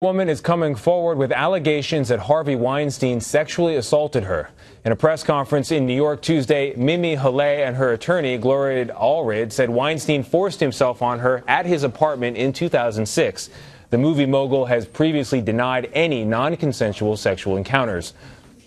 Woman is coming forward with allegations that Harvey Weinstein sexually assaulted her. In a press conference in New York Tuesday, Mimi Halle and her attorney, Gloria Allred, said Weinstein forced himself on her at his apartment in 2006. The movie mogul has previously denied any non-consensual sexual encounters.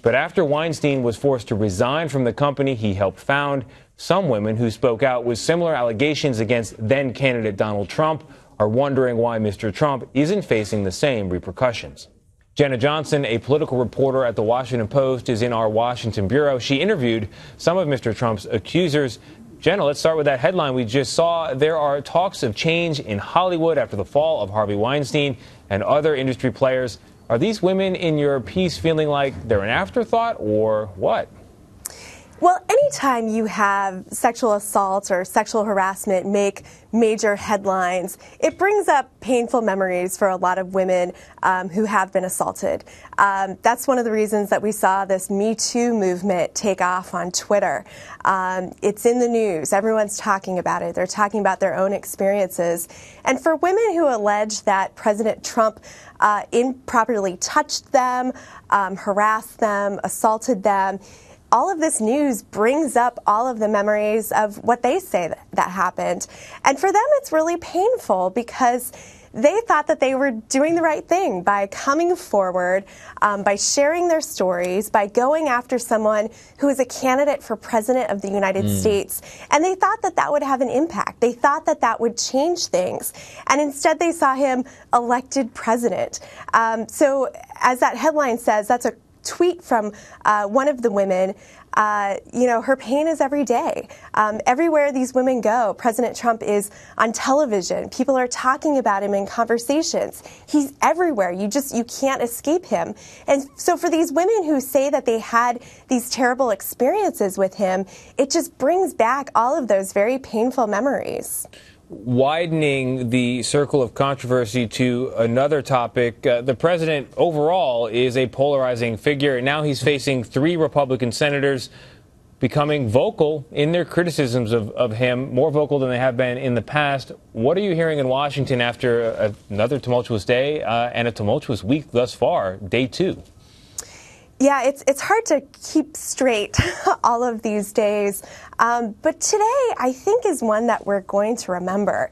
But after Weinstein was forced to resign from the company he helped found, some women who spoke out with similar allegations against then-candidate Donald Trump are wondering why Mr. Trump isn't facing the same repercussions. Jenna Johnson, a political reporter at The Washington Post, is in our Washington bureau. She interviewed some of Mr. Trump's accusers. Jenna, let's start with that headline we just saw. There are talks of change in Hollywood after the fall of Harvey Weinstein and other industry players. Are these women in your piece feeling like they're an afterthought or what? Well, anytime you have sexual assault or sexual harassment make major headlines, it brings up painful memories for a lot of women who have been assaulted. That's one of the reasons that we saw this Me Too movement take off on Twitter. It's in the news. Everyone's talking about it. They're talking about their own experiences. And for women who allege that President Trump improperly touched them, harassed them, assaulted them, all of this news brings up all of the memories of what they say that happened. And for them, it's really painful because they thought that they were doing the right thing by coming forward, by sharing their stories, by going after someone who is a candidate for president of the United States. And they thought that that would have an impact. They thought that that would change things. And instead, they saw him elected president. So as that headline says, that's a tweet from one of the women. Her pain is every day. Everywhere these women go, President Trump is on television. People are talking about him in conversations. He's everywhere. You can't escape him. And so for these women who say that they had these terrible experiences with him, it just brings back all of those very painful memories. Widening the circle of controversy to another topic, the president overall is a polarizing figure, and now he's facing 3 Republican senators becoming vocal in their criticisms of him, more vocal than they have been in the past. What are you hearing in Washington after another tumultuous day and a tumultuous week thus far, day 2? Yeah, it's hard to keep straight all of these days, but today I think is one that we're going to remember.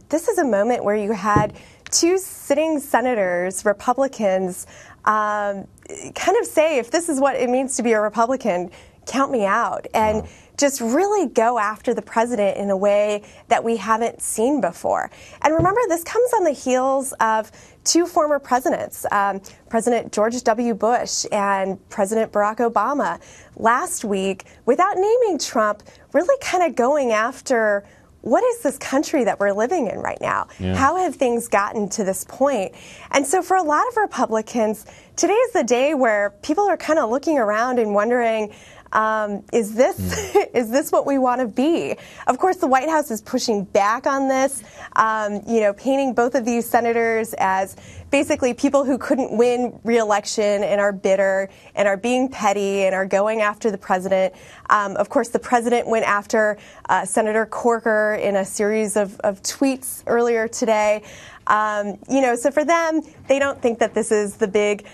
This is a moment where you had 2 sitting senators, Republicans, kind of say, if this is what it means to be a Republican, count me out, and just really go after the president in a way that we haven't seen before. And remember, this comes on the heels of 2 former presidents, President George W. Bush and President Barack Obama, last week, without naming Trump, really kind of going after what is this country that we're living in right now? Yeah. How have things gotten to this point? And so for a lot of Republicans, today is the day where people are kind of looking around and wondering, is this what we want to be? Of course, the White House is pushing back on this, painting both of these senators as basically people who couldn't win re-election and are bitter and are being petty and are going after the president. Of course, the president went after Senator Corker in a series of tweets earlier today. So for them, they don't think that this is the big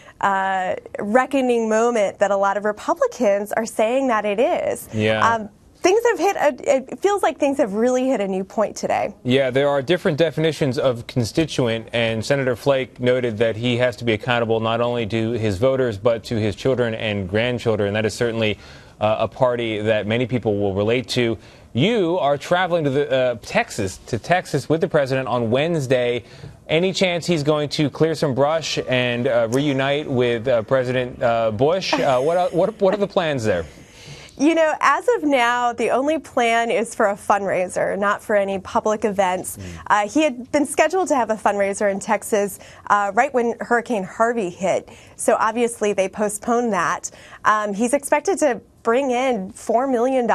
reckoning moment that a lot of Republicans are saying that it is. Yeah. Things have it feels like things have really hit a new point today. Yeah, there are different definitions of constituent, and Senator Flake noted that he has to be accountable not only to his voters, but to his children and grandchildren. That is certainly a party that many people will relate to. You are traveling to Texas with the president on Wednesday. Any chance he's going to clear some brush and reunite with President Bush? What are the plans there? As of now, the only plan is for a fundraiser, not for any public events. He had been scheduled to have a fundraiser in Texas right when Hurricane Harvey hit. So obviously they postponed that. He's expected to bring in $4 million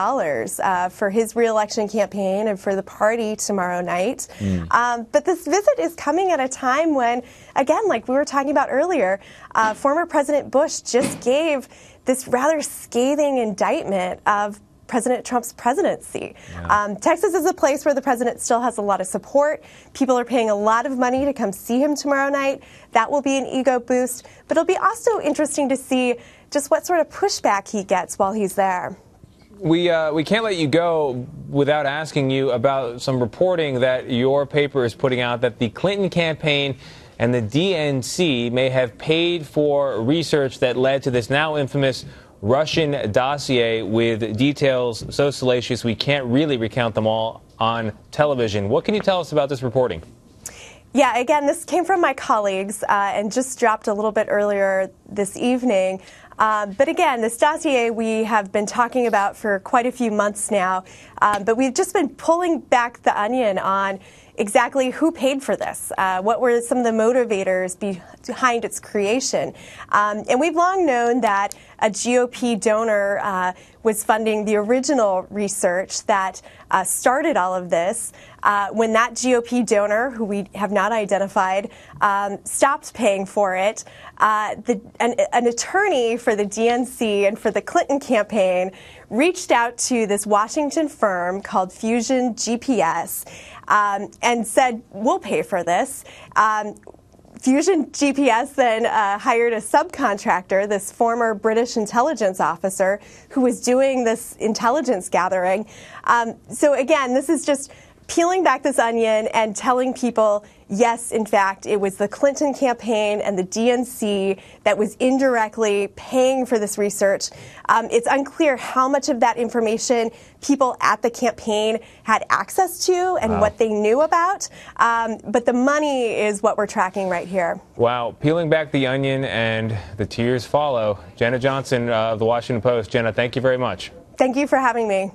for his reelection campaign and for the party tomorrow night. But this visit is coming at a time when, again, like we were talking about earlier, former President Bush just gave this rather scathing indictment of President Trump's presidency. Texas is a place where the president still has a lot of support. People are paying a lot of money to come see him tomorrow night. That will be an ego boost. But it'll be also interesting to see just what sort of pushback he gets while he's there. We can't let you go without asking you about some reporting that your paper is putting out that the Clinton campaign and the DNC may have paid for research that led to this now infamous Russian dossier with details so salacious we can't really recount them all on television. What can you tell us about this reporting? Yeah, again, this came from my colleagues and just dropped a little bit earlier this evening. But again, this dossier we have been talking about for quite a few months now, but we've just been pulling back the onion on exactly who paid for this, what were some of the motivators behind its creation. And we've long known that a GOP donor was funding the original research that started all of this. When that GOP donor, who we have not identified, stopped paying for it, an attorney for the DNC and for the Clinton campaign reached out to this Washington firm called Fusion GPS and said, we'll pay for this. Fusion GPS then hired a subcontractor, this former British intelligence officer, who was doing this intelligence gathering. So again, this is just peeling back this onion and telling people, yes, in fact, it was the Clinton campaign and the DNC that was indirectly paying for this research. It's unclear how much of that information people at the campaign had access to and what they knew about. But the money is what we're tracking right here. Wow. Peeling back the onion and the tears follow. Jenna Johnson of the Washington Post. Jenna, thank you very much. Thank you for having me.